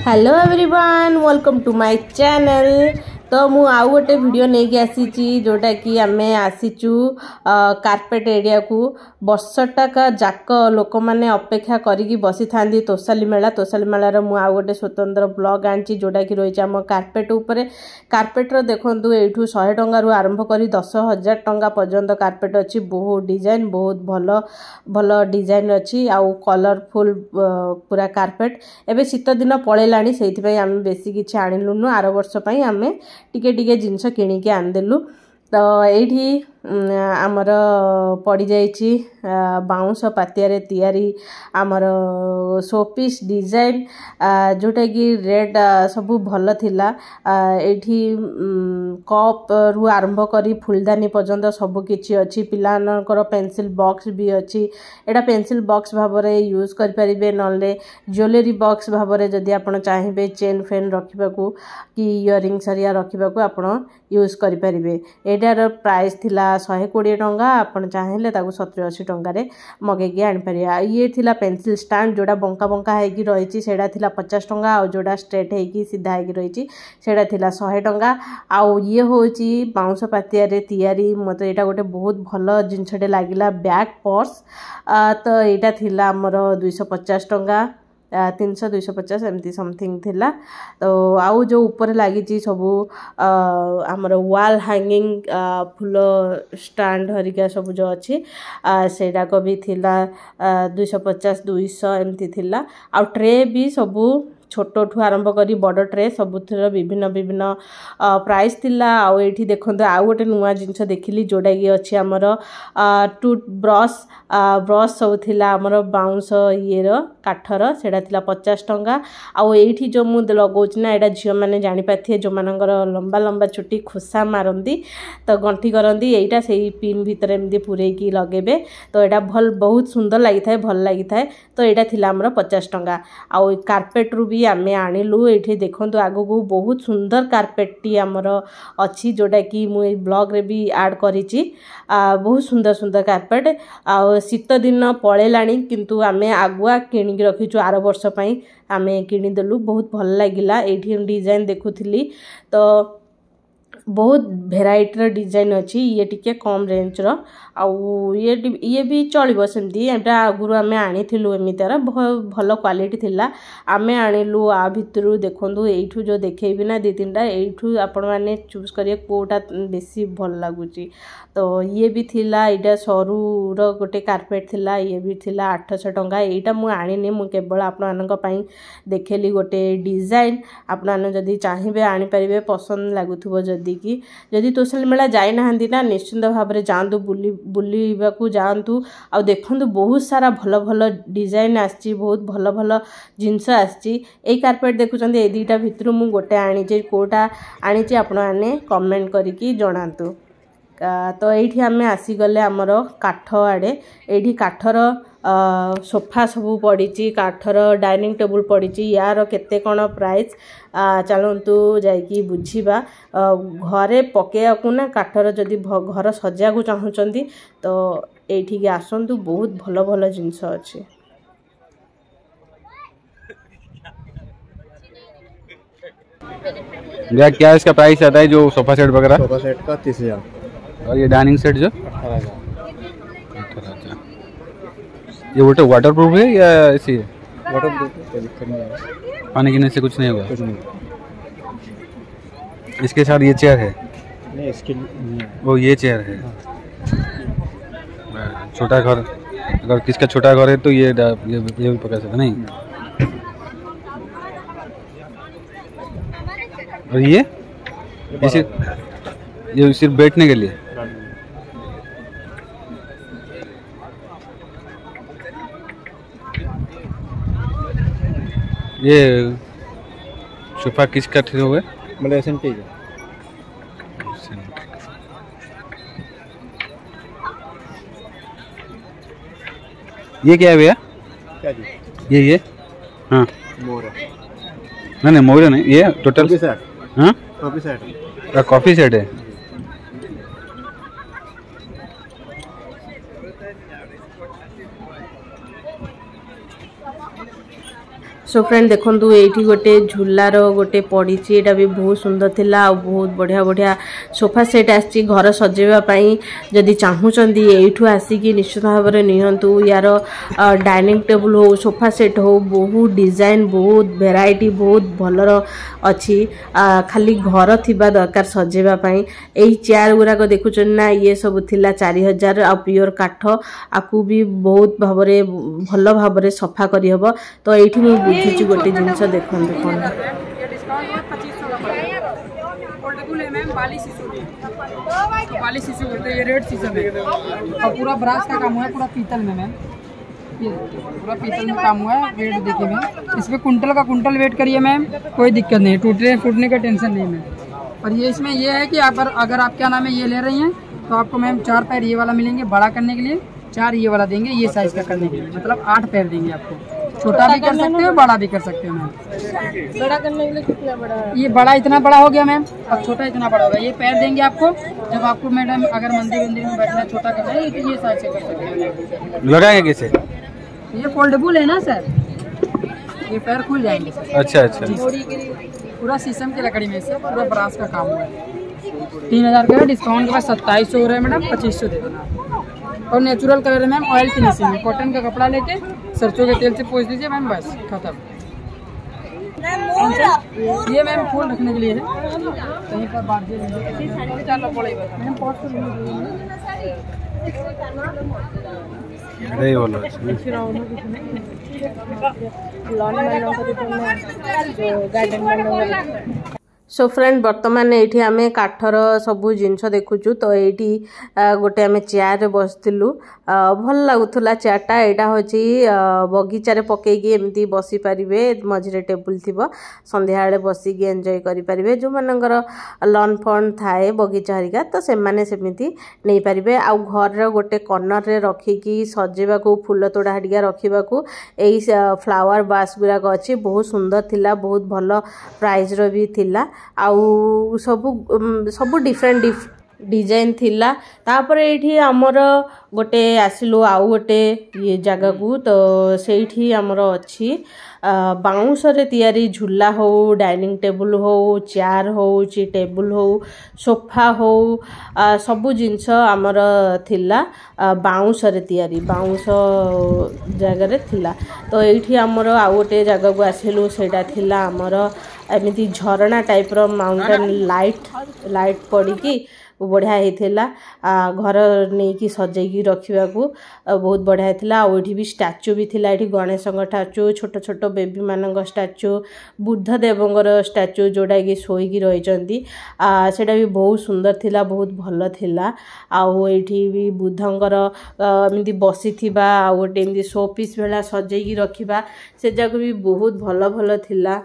Hello everyone welcome to my channel. तो मु आउ गोटे वीडियो नहीं कि आसी जोटा कि आमे आसीचु कारपेट एरिया को वर्षटा जाक लोक मैंने अपेक्षा करी बसी था तोसाली मेलार मु आउ गोटे स्वतंत्र ब्लॉग आनी जोटा कि रही आम कारपेट उपरे कारपेटर देखूँ यू 100 टंका रू आरंभ कर 10,000 टंका पर्यंत कारपेट अच्छी बहुत डिजाइन बहुत भल भल डिजाइन अच्छी आउ कलरफुल पूरा कारपेट एवं शीत दिन पलैलाणी से आम बेसी किसी आणलुनु आर वर्ष आम टिके टिके जिनस किणिकी आनदेलु। तो ये आमर पड़ जाइए बाउंस पातिया तैयारी आमर शोपीस डिजाइन जोटा कि रेड सबू भल थिला एठी कप रु आरंभ करी फुलदानी पर्यंत सबू किछि अछि। पिलानकर पेंसिल बॉक्स भी अछि। एटा पेंसिल बॉक्स भाबरे यूज करि परिबे नले ज्वेलरी बॉक्स भाबरे जदि आपण चाहिबे चेन फेन रखिबाकू कि इयरिंग सरिया रखिबाकू आपण यूज करि परिबे। एटार प्राइस थिला 120 टंका आपण चाहेले ताकू 70-80 टंका रे मगेकी आनि परिया। ये थिला पेंसिल स्टैंड जोड़ा बंका बंका हेकी रहिछि सेडा थिला 50 टंका आ जोड़ा स्ट्रेट हेकी सीधा हेकी रहिछि सेडा थिला 100 टंका। आउ ये होछि बाउंस पातिया रे तैयारी मते एटा गोटे बहुत भल जिनछटे लागिला बैग पर्स। तो एटा थिला हमर 250 टंका 300-250 एमती समथिंग थिला। तो आउ जो ऊपर लगी सबू आमर wall hanging full stand Harika सब जो अच्छी सेडाक भी थिला 250-200 एमती थिला। आउ ट्रे भी सबू छोटो ठू आरंभ करी बड़ ट्रे सबुथर विभिन्न विभिन्न प्राइस थिला। आउ एठी देखंतु आउ गोटे नुआ जिंस देखिली जोडा कि अछि हमर टूथ ब्रश ब्रश सब थिला हमर बाउंस ये रो काठर सेडा थिला 50 टंका। आउ एठी जो मु लगौच ना एडा झियो माने जानि पाथे जो मानकर लंबा लंबा चुटी खुसा मारंदी तो गंठी करंदी एटा सेही पिन भीतर एमदी पुरे की लगेबे। तो एटा भल बहुत सुंदर लागि थाए भल लागि थाए। तो एटा थिला हमर 50 टंका। आउ कारपेट रु भी आमे आनिलु एठी देखंतु आगो को बहुत सुंदर कारपेट टी हमर अछि जोटा कि मु ए ब्लॉग रे भी ऐड करिछि। बहुत सुंदर सुंदर कारपेट आ शीत दिन पळेलाणी किंतु आमे आगुआ किणिक रखिछु आर वर्ष पई आमे किनि देलु बहुत भल लागिला। एठी डिजाइन देखुथिली तो बहुत भेराइटर डिजाइन अच्छी ये टिके कम रेंज रो आउ ये भी चलिबो सेमती एटा आगुरु आमे आनिथिलु एमितार भल क्वालिटी थिला आमे आनिलु। आ भितरु देखंतु एठु जो देखैबी ना दि तीनटा एठु आपण माने चूज करिए कोटा बेसी भल लागुची। तो ये भी थिला एटा सरू रो गोटे कारपेट थिला ये भी थिला 800 टंका। एटा मु आनिनी मु केवल आपण मानक पई देखेली गोटे डिजाइन आपण माने जदी चाहिबे आनि परिबे पसंद लागुथबो जदी कि जदि तोसाली मेला जाई नाहंदी ना निश्चिंत भाव में जातु बुलिबाकू जातु आ देखंतु बहुत सारा भल भल डिजाइन आछि बहुत भल भल जिनस आछि। ए कारपेट देखुचंदी ए दुईटा भितरु मु गोटे आनिचे कोटा आनिचे आपण माने कमेंट करिकी जणातु। तो ये आम आसीगले आमर काठ आड़े ये काठर सोफा सबू पड़ी काठर डाइनिंग टेबुल पड़ी यार केते कौन प्राइस चलतु जाइकी बुझीबा। घरे पकेयाकू ना काठर जदि घर सजा को चाहूँगी तो ये आसतु बहुत भल भल जिनस अच्छे। भैया क्या इसका प्राइस आता है जो सोफा सेट वगैरह? सोफा सेट का 30,000 और ये डाइनिंग सेट जो 18,000। ये वाटर प्रूफ है या ऐसी है? वाटर प्रूफ है, कोई दिक्कत नहीं है। पानी गिरने से कुछ नहीं होगा? कुछ नहीं। इसके साथ ये चेयर है? नहीं इसके नहीं है। वो ये चेयर है। छोटा घर अगर किसका छोटा घर है तो ये भी पकड़ सकता नहीं। और ये सिर्फ बैठने के लिए? ये सोफा किसका ठीक हुआ? मलेशियन टी है। ये क्या है भैया? क्या जी? ये हाँ मोर है। नहीं मोर नहीं ये टोटल कॉफी सेट। हाँ कॉफी सेट। कॉफी सेट है। सो फ्रेंड देखो ये गोटे झूलार गोटे पड़ी एटा भी बहुत सुंदर थिला आ बहुत बढ़िया बढ़िया सोफा सेट आसी घर सजेवाई जदि चाहूँगी यू आसिकी निश्चित भाव में निहतु यार डाइनिंग टेबुल हो सोफा सेट हो बहुत डिजाइन बहुत वेराइटी बहुत भलर अच्छी खाली घर थिबा दरकार सजेवाई यही चेयर गुराक देखुं ना ये सब थिला 4000 आ प्योर काठ आपको भी बहुत भाव भल भाव सफा करहब तो ये बुझी गोटे जिनस देखते कौन वाली शीशे बोलते हैं, ये रेड शीशम है और पूरा ब्रास का काम हुआ है, पूरा पीतल में मैम, ये पूरा पीतल में काम हुआ है। वेट देखिए मैम, इसमें कुंटल का कुंटल वेट करिए मैम, कोई दिक्कत नहीं, टूटने फूटने का टेंशन नहीं मैम। और ये इसमें ये है कि अगर आप क्या नाम है ये ले रही हैं तो आपको मैम 4 पैर ये वाला मिलेंगे बड़ा करने के लिए, 4 ये वाला देंगे ये साइज का करने के लिए, मतलब 8 पैर देंगे आपको। छोटा भी कर सकते हो बड़ा भी कर सकते हो मैम। बड़ा करने के लिए कितना बड़ा? ये बड़ा इतना बड़ा हो गया मैम और छोटा इतना बड़ा होगा। ये पैर देंगे आपको जब आपको मैडम अगर मंदिर में बैठना है छोटा करना है तो ये साइज से कर सकते हैं। लगाएंगे कैसे? ये फोल्डेबल है ना सर, ये पैर खुल जाएंगे सर। अच्छा अच्छा। पूरा शीशम की लकड़ी में से पूरा ब्रास का काम हुआ है। 3000 का डिस्काउंट के बाद 2700 हो रहा है मैडम, 2500 दे देना। और नेचुरल कलर है मैम, ऑयल फिनिशिंग में, कॉटन का कपड़ा लेके सरसों के तेल से पोंछ दीजिए मैम, बस खत्म। ये मैम फूल रखने के लिए है, कहीं पर बात मैम सो फ्रेंड बर्तमान ये आम काठर सबू जिनस देखुचु तो ये गोटे आम चेयर बसलु भल लगुला चेयरटा यहाँ हूँ बगीचारे पकईकी एमती बसी पारे मझे टेबुल थी संध्या बसिकी एंजॉय करें जो मानकर लॉन फंड थाए बगीचा हरिका तो से सेमती नहीं पारे आ घर गोटे कॉर्नर रे रखिकी सजेबा फूल तोड़ा हरिका रखा यही फ्लावर बास गुराक अच्छी बहुत सुंदर थिला बहुत भल प्राइस रो भी थिला आउ सबू डिफरेंट डिजाइन थिला। तापर ये आमर गोटे आसिलु आउ गोटे ये जगह को तो सेठी आमर अच्छी बाउंस रे तैयारी झूला हो डाइनिंग टेबुल हो चेयर हो टेबुल हो सोफा हो सबू जिनस आमर थिला बाउंस रे तैयारी बाउंस जगह थिला। तो ये आमर आउ गोटे जगह को आसिलु सेटा थिला आमर एमती झरणा टाइप रो माउंटेन लाइट पड़ी बढ़िया होता घर नहीं कि सजेकी रखा बहुत बढ़िया होता। आठी भी स्टाच्यू भी थिला ये गणेश स्टाच्यू छोट छोट बेबी मान स्टाच्यू बुद्धदेवर स्टाच्यू जोड़ा कि शोईकी रही सेटा भी बहुत सुंदर थिला बहुत भल थिला। आठी भी बुद्धंकर एमती बसी आ गोटे एमती शो पीस भाया सजेकी रखा से जाक भी बहुत भल भल थिला।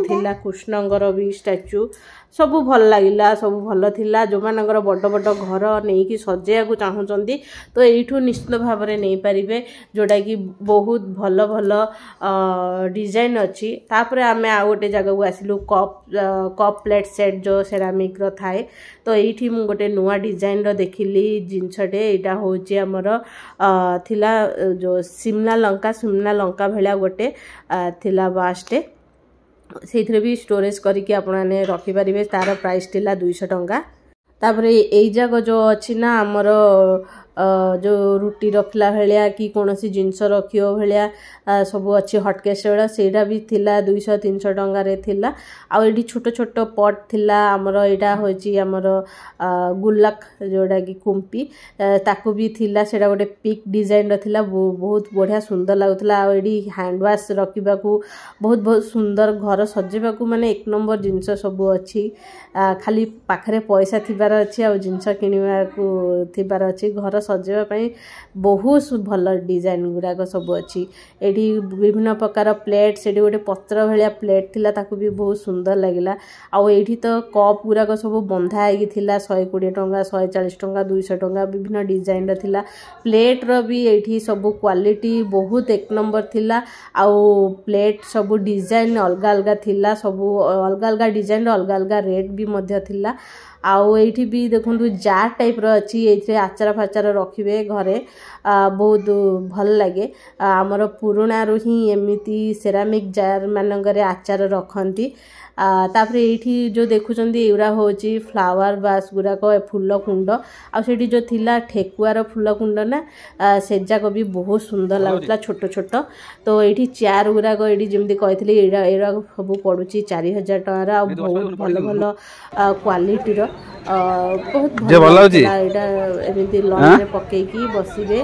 थिला कृष्णंकर भी स्टाच्यू सबू भल लगिला सबू भल थिला। जो मानकर बड़ बड़ घर नहीं कि सजेया को चाहूँगी तो यू निश्चित भाव में नहीं पारे जोटा कि बहुत भल भल डिजाइन अच्छी। तापर आम आ गोटे जगह को आसिलु कप प्लेट सेट जो सेरामिक रो थाए तो ये मु गोटे नुआ डिजाइन रो देखिली जिनसटे यहाँ हूँ आमर थिला जो शिमला लंका भाया गोटे थिला बासटे से भी स्टोरेज करके आपने रखिपारे तार प्राइस टिला 200 टंका। तापर यही जगह जो अच्छी ना आमर जो रुटी रखला भाया कि कौन सी जिनस रखियो भाया सब अच्छी हटकेस सेटा भी थिला 200-300 टंकार थिला। आउ ये छोट छोट पट थिला आमर यहाँ हूँ आमर गुलाक जोड़ा कि कुंपी ताकू भी थिला सेटा गोटे पिक डिजाइन थिला बहुत बढ़िया सुंदर लगुला। आड़ी हैंड वाश रखा बहुत बहुत सुंदर घर सजेबा माने 1 नंबर जिनस सब अच्छी खाली पाखरे पैसा थिबार अच्छी आ जिनस किणवा थिबार अच्छी घर सजेवाई बहुत भल डिजाइन गुराक सब अच्छी। एठी विभिन्न प्रकार प्लेट से गोटे पत्र भाया प्लेट थिला ताकू भी बहुत सुंदर लगिला। आउ एठी तो कप गुराक सब बंधा होगी थिला 120 टंका 140 टंका 200 टंका विभिन्न डिजाइन रा थिला। प्लेट रो भी एठी सब क्वालिटी बहुत 1 नंबर थिला। आउ प्लेट सब डिजाइन अलग अलग थिला सब अलग अलग डिजाइन अलग अलग रेट भी मध्य थिला। आउ एठी भी देखंतु जार टाइप रो अछि एथे आचार फाचार रखिबे घरे बहुत भल लगे आमर पुराणा रो ही एमिति सेरामिक जार मानंगरे आचार रखंती तापर एठी जो देखुचंदी एउरा होची फ्लावर बास गुराक फूल कुंड आ सेठी जो थिला ठेकुआर फूल कुंड ना से जाक भी बहुत सुंदर लागुतला छोट छोट तो एठी चेयर गुराक एठी जेमति कहथिली एरा सब पडुची 4000 टका आ बहुत भल भल क्वालिटी रो बहुत भल एटा एमिति लॉन रे पके की बसिबे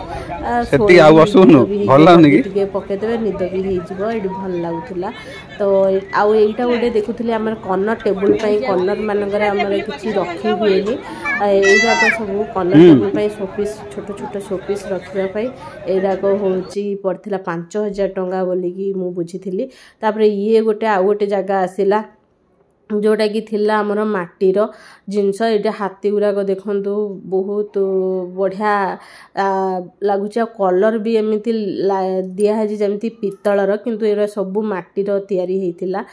सेठी आ वसुनु भल लागनी की टिके पके देबे निद भी हे जिवो एठी भल लागुतला तो आउ एटा गोटे देखुथले हमर कॉर्नर टेबल पई कॉर्नर मानकर हमर किछि रखी हुएनी एइरा तो सब कॉर्नर टेबल पई शोपीस छोट छोट शोपीस रखिबा पई एइरा को होची पड़थिला 5000 टका बोली की मु बुझिथिली तापर ये गोटे आ गोटे जगह आसिला जोटा कि थिला हमर माटीर जिनस एटा हाथी गुरा को देखंतु बहुत बढ़िया लागुचा कलर भी एमिति दिया है जेमति पित्तलर किंतु एरा सब माटीर तयारी हेतिला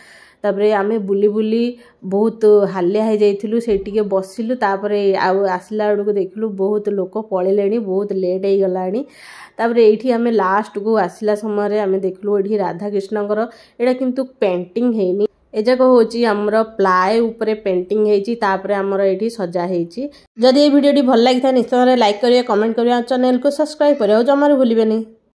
तापरे आमे बुली बुली बहुत हालिया हो जाइथिलु सेटिके बसिलु तापरे आसला बेडको देखिलु बहुत लोक पळेलेनी बहुत लेट हो गलानी तापरे एठी आमे लास्ट को आसला समय रे आमे देखलु एठी राधा कृष्णकर एटा किंतु पेंटिंग हेनी एजाक होची हमर प्लाय ऊपर पेंटिंग हेची तापरे हमर एठी सजा हेची जदि ए वीडियोटी भल लागिथा निश्चय लाइक करियो कमेंट करियो चैनल को सब्सक्राइब करियो जमार भूलिबेनी।